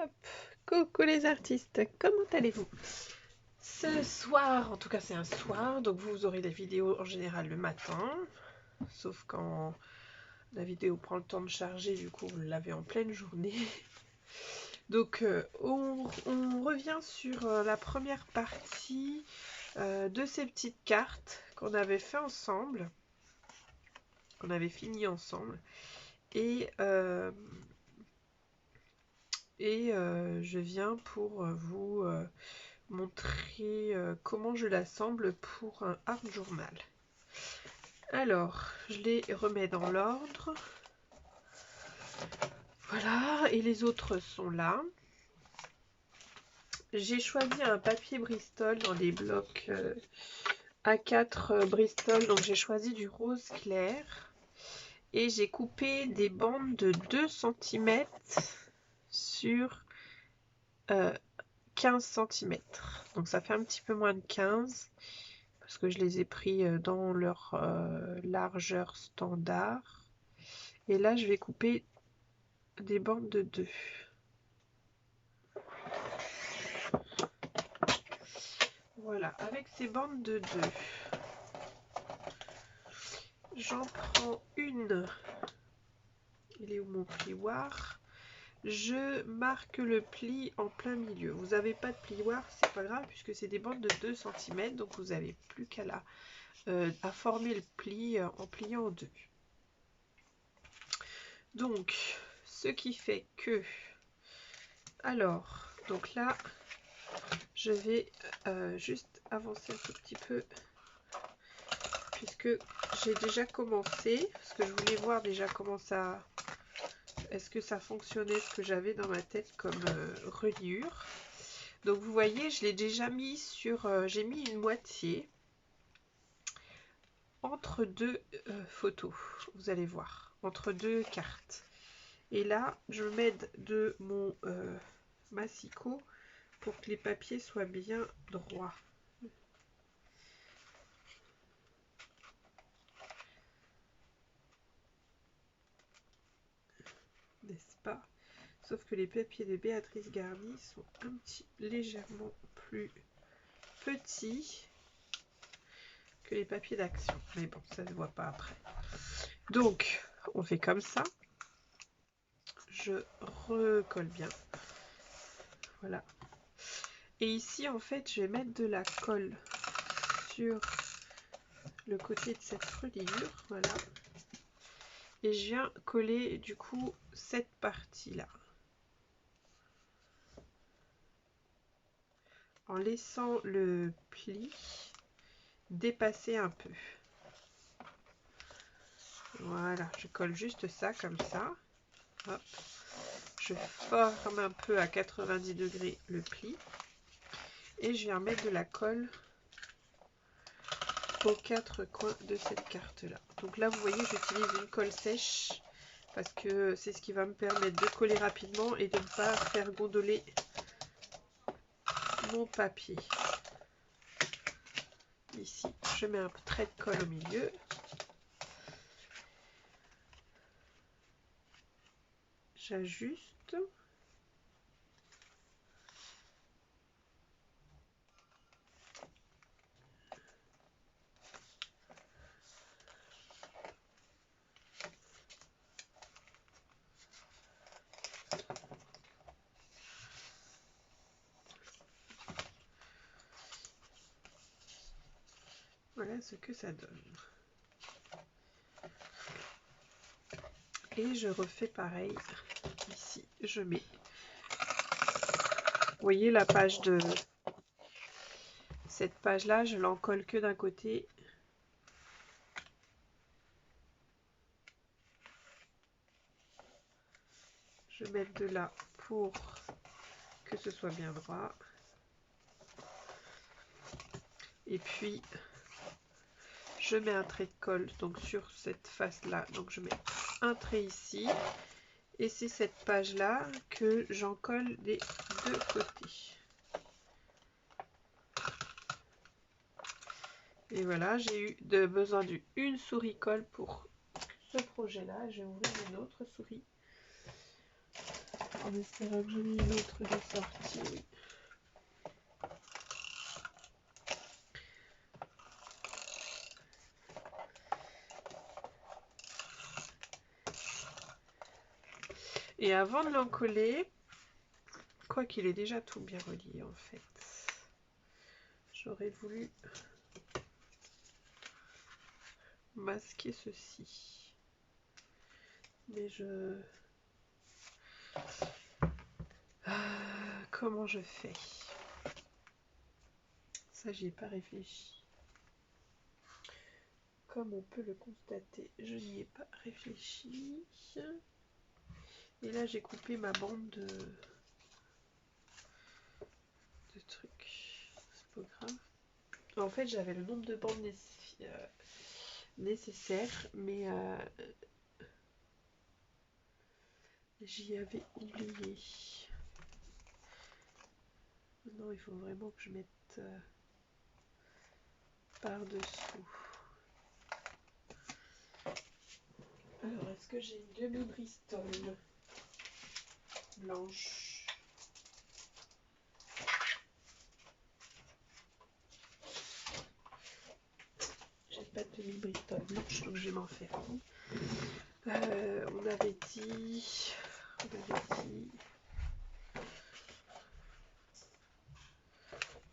Hop. Coucou les artistes, comment allez-vous? Ce soir, en tout cas c'est un soir, donc vous aurez des vidéos en général le matin, sauf quand la vidéo prend le temps de charger, du coup vous l'avez en pleine journée. Donc on revient sur la première partie de ces petites cartes qu'on avait fait ensemble, qu'on avait fini ensemble, et je viens pour vous montrer comment je l'assemble pour un art journal. Alors, je les remets dans l'ordre. Voilà, et les autres sont là. J'ai choisi un papier Bristol dans des blocs A4 Bristol, donc j'ai choisi du rose clair. Et j'ai coupé des bandes de 2 cm sur 15 cm. Donc ça fait un petit peu moins de 15 parce que je les ai pris dans leur largeur standard. Et là, je vais couper des bandes de 2. Voilà, avec ces bandes de 2, j'en prends une. Il est où mon plioir? Je marque le pli en plein milieu. Vous n'avez pas de plioir, c'est pas grave, puisque c'est des bandes de 2 cm, donc vous n'avez plus qu'à à former le pli en pliant en 2. Donc, ce qui fait que... Alors, donc là, je vais juste avancer un tout petit peu, puisque j'ai déjà commencé, parce que je voulais voir déjà comment ça... Est-ce que ça fonctionnait, ce que j'avais dans ma tête comme reliure. Donc vous voyez, je l'ai déjà mis sur... j'ai mis une moitié entre deux photos, vous allez voir, entre deux cartes. Et là, je m'aide de mon massicot pour que les papiers soient bien droits. N'est-ce pas? Sauf que les papiers de Béatrice Garny sont un petit légèrement plus petits que les papiers d'Action. Mais bon, ça ne se voit pas après. Donc, on fait comme ça. Je recolle bien. Voilà. Et ici, en fait, je vais mettre de la colle sur le côté de cette reliure. Voilà. Et je viens coller, du coup, cette partie-là. En laissant le pli dépasser un peu. Voilà, je colle juste ça, comme ça. Hop. Je forme un peu à 90 degrés le pli. Et je viens mettre de la colle aux 4 coins de cette carte-là. Donc là, vous voyez, j'utilise une colle sèche parce que c'est ce qui va me permettre de coller rapidement et de ne pas faire gondoler mon papier. Ici, je mets un trait de colle au milieu. J'ajuste. Voilà ce que ça donne. Et je refais pareil. Ici, je mets... Vous voyez la page de... Cette page-là, je l'en colle que d'un côté. Je vais mettre de là pour que ce soit bien droit. Et puis, je mets un trait de colle donc sur cette face-là. Donc, je mets un trait ici. Et c'est cette page-là que j'en colle des deux côtés. Et voilà, j'ai eu besoin d'une souris colle pour ce projet-là. Je vais ouvrir une autre souris. En espérant que j'en ai une autre de sortie, oui. Et avant de l'encoller, quoi qu'il est déjà tout bien relié en fait, j'aurais voulu masquer ceci. Mais comment je fais? Ça, j'y ai pas réfléchi. Comme on peut le constater, je n'y ai pas réfléchi. Et là, j'ai coupé ma bande de trucs. C'est pas grave. En fait, j'avais le nombre de bandes nécessaires, mais j'y avais oublié. Non, il faut vraiment que je mette par-dessous. Alors, est-ce que j'ai une demi-Bristol blanche? J'ai pas de demi-Bristol blanche, donc je vais m'en faire. On avait dit...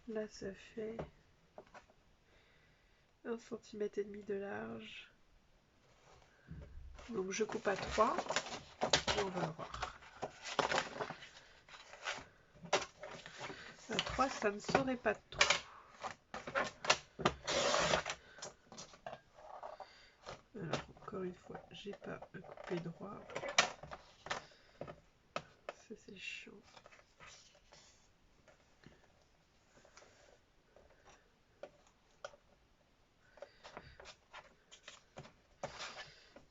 Là, ça fait 1,5 cm de large. Donc, je coupe à 3. Et on va voir. À 3, ça ne saurait pas trop. Alors, encore une fois, j'ai pas coupé droit. Ça, c'est chiant.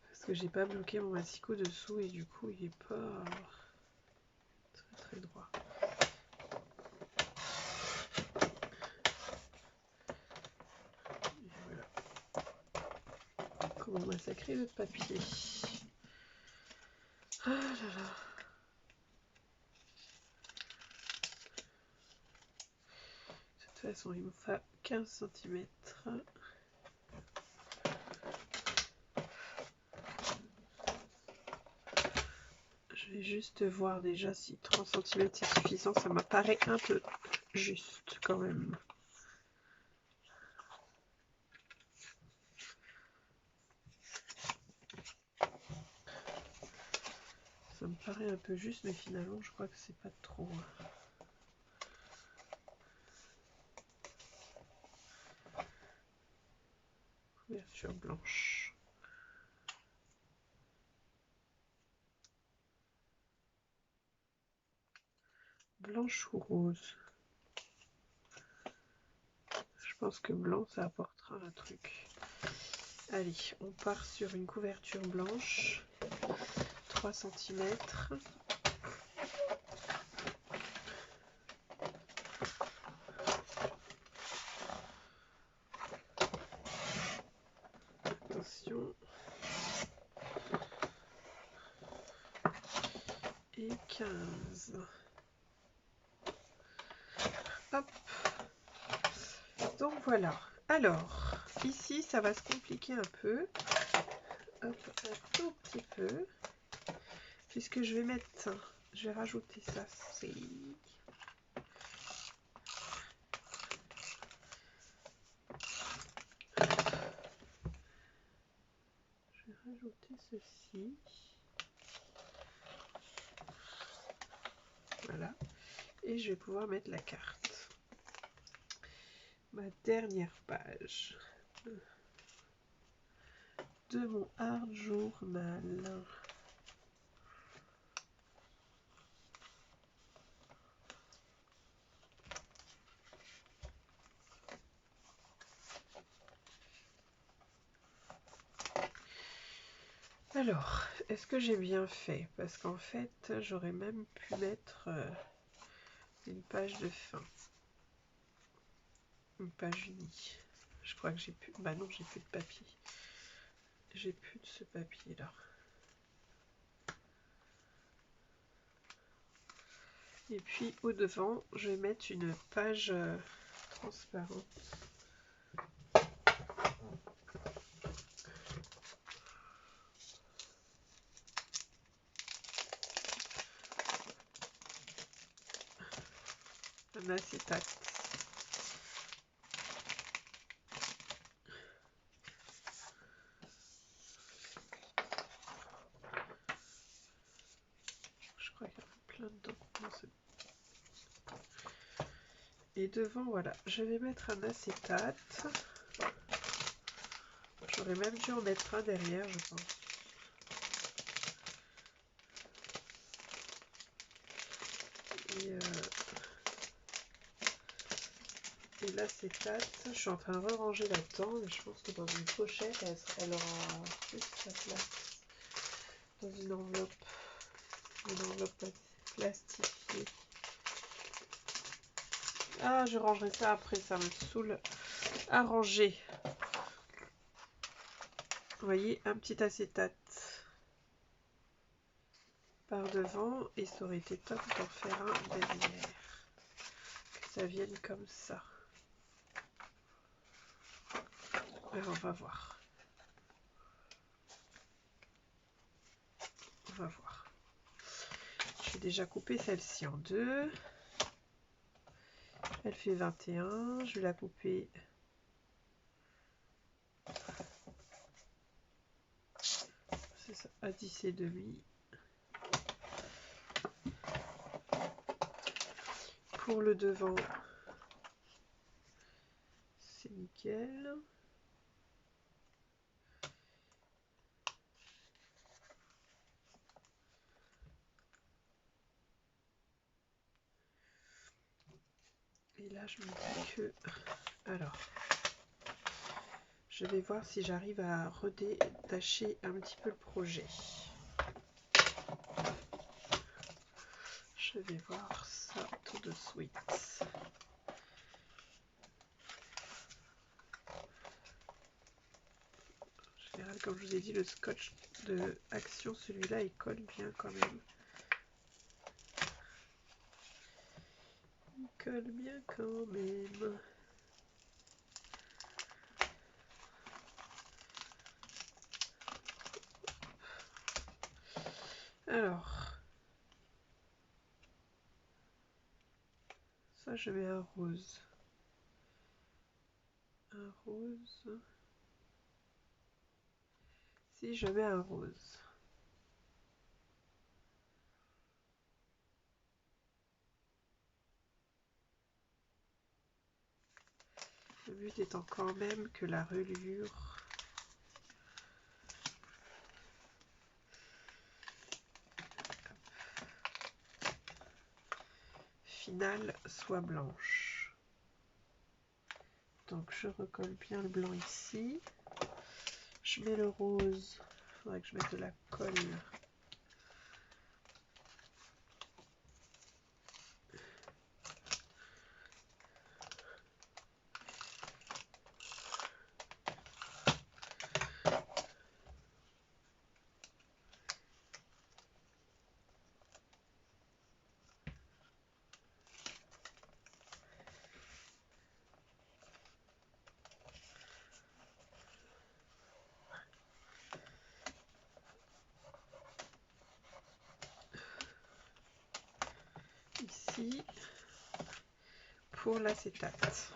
Parce que j'ai pas bloqué mon massicot dessous et du coup, il est pas très droit. Et voilà. Comment massacrer le papier? Ah là là. De toute façon, il me faut 15 cm. Je vais juste voir déjà si 3 cm c'est suffisant. Ça m'apparaît un peu juste quand même. Ça me paraît un peu juste, mais finalement, je crois que c'est pas trop. Couverture blanche. Blanche ou rose? Je pense que blanc, ça apportera un truc. Allez, on part sur une couverture blanche. 3 cm. Attention. Et 15. Hop. Donc voilà. Alors, ici, ça va se compliquer un peu. Hop, un tout petit peu. Puisque je vais rajouter ça. Je vais rajouter ceci. Voilà. Et je vais pouvoir mettre la carte. Ma dernière page de mon art journal. Alors, est-ce que j'ai bien fait? Parce qu'en fait, j'aurais même pu mettre une page de fin. Une page unie. Je crois que j'ai plus... Bah non, j'ai plus de papier. J'ai plus de ce papier-là. Et puis au devant, je vais mettre une page transparente. Un acétate. Je crois qu'il y en a plein dedans. Et devant, voilà, je vais mettre un acétate. J'aurais même dû en mettre un derrière, je pense. Et l'acétate, je suis en train de ranger là-dedans, mais je pense que dans une pochette, elle aura plus sa place. Dans une enveloppe plastifiée. Ah, je rangerai ça après, ça me saoule à ranger. Vous voyez, un petit acétate par devant, et ça aurait été top d'en faire un derrière. Que ça vienne comme ça. Alors, on va voir. On va voir. Je vais déjà couper celle-ci en deux. Elle fait 21. Je vais la couper à 10 et demi. Pour le devant, c'est nickel. Et là, je me dis que... Alors, je vais voir si j'arrive à redétacher un petit peu le projet. Je vais voir ça tout de suite. En général, comme je vous ai dit, le scotch de Action, celui-là, il colle bien quand même. Il colle bien quand même. Alors, ça, je mets un rose. Un rose. Si je mets un rose. Le but étant quand même que la reliure finale soit blanche. Donc je recolle bien le blanc ici. Je mets le rose. Il faudrait que je mette de la colle. Ici, pour l'acétate.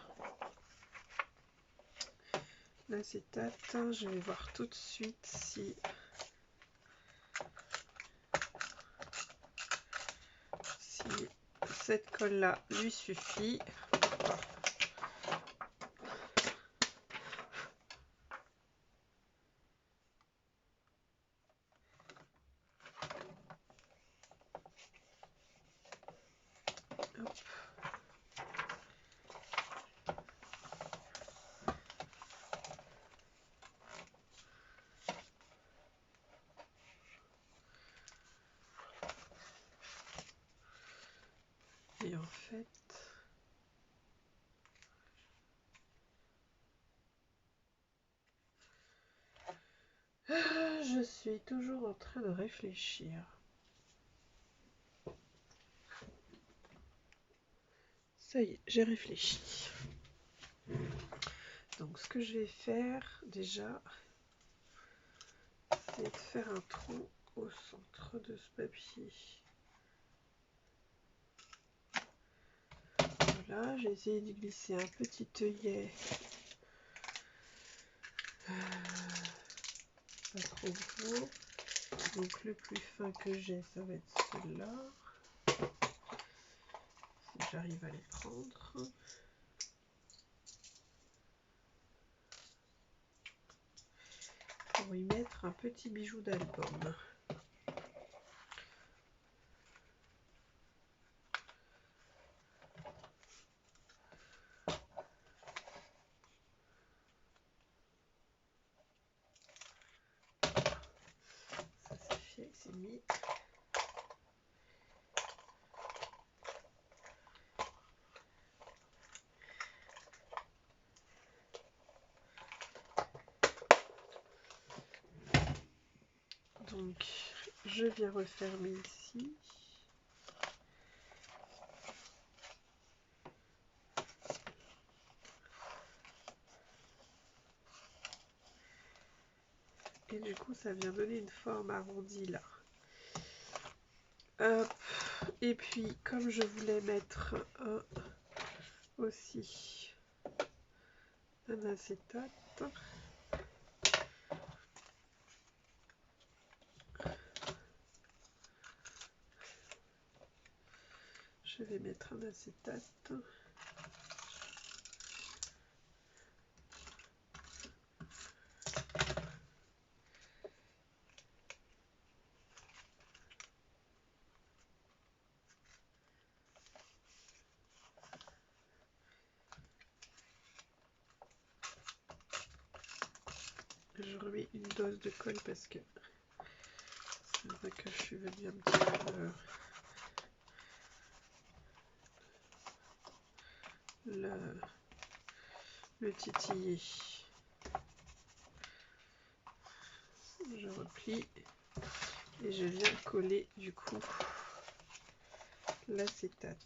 L'acétate, je vais voir tout de suite si cette colle là lui suffit. Hop. Et en fait, je suis toujours en train de réfléchir. Ça y est, j'ai réfléchi. Donc ce que je vais faire déjà, c'est de faire un trou au centre de ce papier. Voilà, j'ai essayé de glisser un petit œillet. Pas trop gros. Donc le plus fin que j'ai, ça va être celui-là. Si j'arrive à les prendre. Pour y mettre un petit bijou d'album. Ça c'est fait, c'est mis. Donc je viens refermer ici. Et du coup, ça vient donner une forme arrondie là. Hop. Et puis, comme je voulais mettre aussi un acétate, je vais mettre un acétate. Je remets une dose de colle parce que c'est vrai que je suis venue un petit peu le titiller. Je replie et je viens coller du coup l'acétate.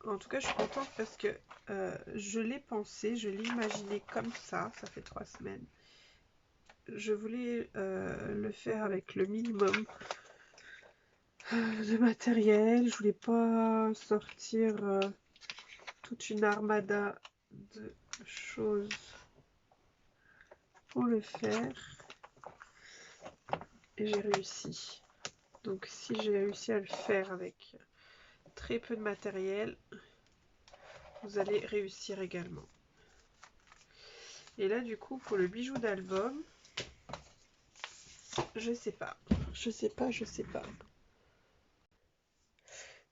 En tout cas, je suis contente parce que je l'ai pensé, je l'ai imaginé comme ça fait 3 semaines. Je voulais le faire avec le minimum de matériel. Je voulais pas sortir toute une armada de choses pour le faire. Et j'ai réussi. Donc si j'ai réussi à le faire avec très peu de matériel, vous allez réussir également. Et là du coup pour le bijou d'album, je sais pas.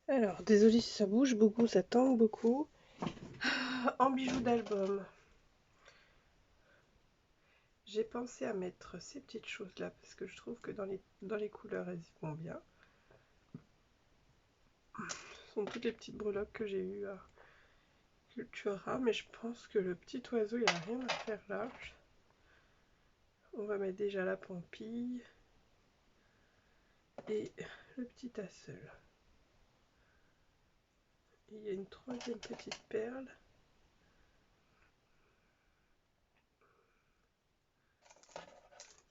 Alors désolé si ça bouge beaucoup, ça tangue beaucoup. En bijou d'album, j'ai pensé à mettre ces petites choses là parce que je trouve que dans les couleurs elles y vont bien. Ce sont toutes les petites breloques que j'ai eues à Cultura, mais je pense que le petit oiseau il n'y a rien à faire là. On va mettre déjà la pampille et le petit tassel. Il y a une troisième petite perle.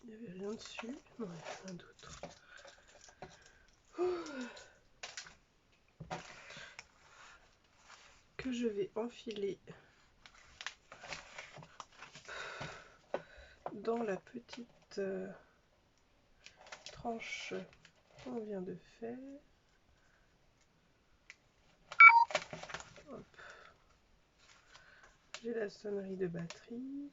Il n'y avait rien dessus. Non, il y a rien d'autre. Que je vais enfiler dans la petite tranche qu'on vient de faire. Hop. J'ai la sonnerie de batterie.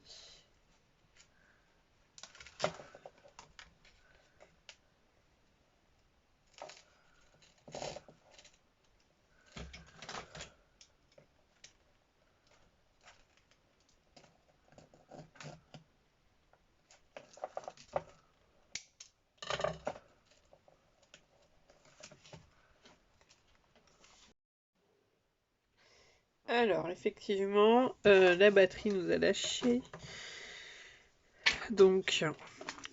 Alors, effectivement, la batterie nous a lâché. Donc,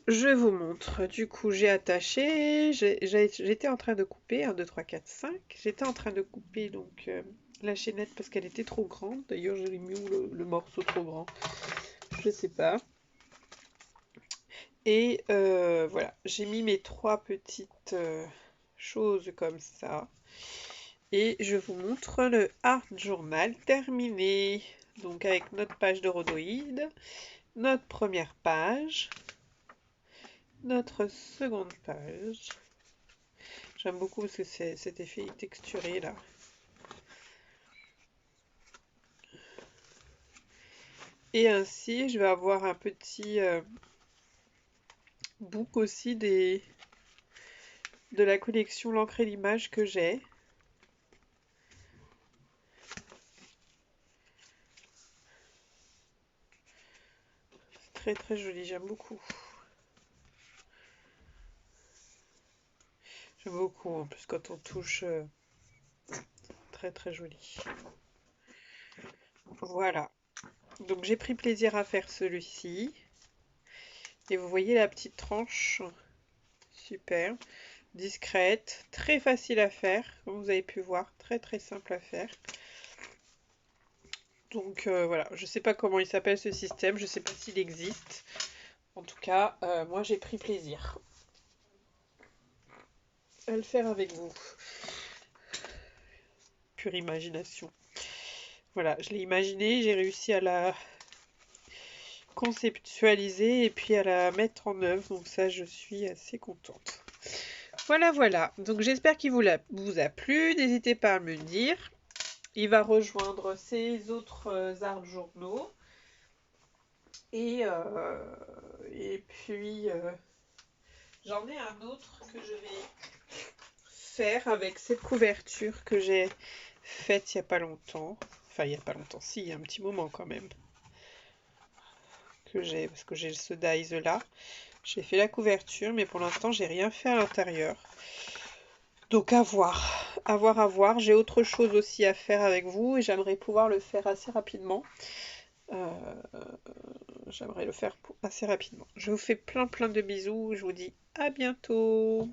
je vous montre. Du coup, j'ai attaché. J'étais en train de couper. 1, 2, 3, 4, 5. J'étais en train de couper donc la chaînette parce qu'elle était trop grande. D'ailleurs, j'ai mis où le morceau trop grand. Je sais pas. Et voilà, j'ai mis mes 3 petites choses comme ça. Et je vous montre le Art Journal terminé. Donc avec notre page de rhodoïde, notre première page, notre seconde page. J'aime beaucoup parce que c'est cet effet texturé là. Et ainsi, je vais avoir un petit book aussi de la collection L'encre et l'image que j'ai. C'est très très joli, j'aime beaucoup. J'aime beaucoup, en plus quand on touche, très très joli. Voilà, donc j'ai pris plaisir à faire celui-ci. Et vous voyez la petite tranche, super, discrète, très facile à faire, comme vous avez pu voir, très très simple à faire. Donc voilà, je sais pas comment il s'appelle ce système, je sais pas s'il existe. En tout cas, moi j'ai pris plaisir à le faire avec vous. Pure imagination. Voilà, je l'ai imaginé, j'ai réussi à la conceptualiser et puis à la mettre en œuvre. Donc ça, je suis assez contente. Voilà, voilà. Donc j'espère qu'il vous a plu. N'hésitez pas à me le dire. Il va rejoindre ses autres art journaux. Et puis, j'en ai un autre que je vais faire avec cette couverture que j'ai faite il n'y a pas longtemps. Enfin, il n'y a pas longtemps, si, il y a un petit moment quand même. Parce que j'ai ce dies là. J'ai fait la couverture, mais pour l'instant, j'ai rien fait à l'intérieur. Donc à voir, à voir, à voir. J'ai autre chose aussi à faire avec vous et j'aimerais pouvoir le faire assez rapidement. J'aimerais le faire assez rapidement. Je vous fais plein de bisous. Je vous dis à bientôt.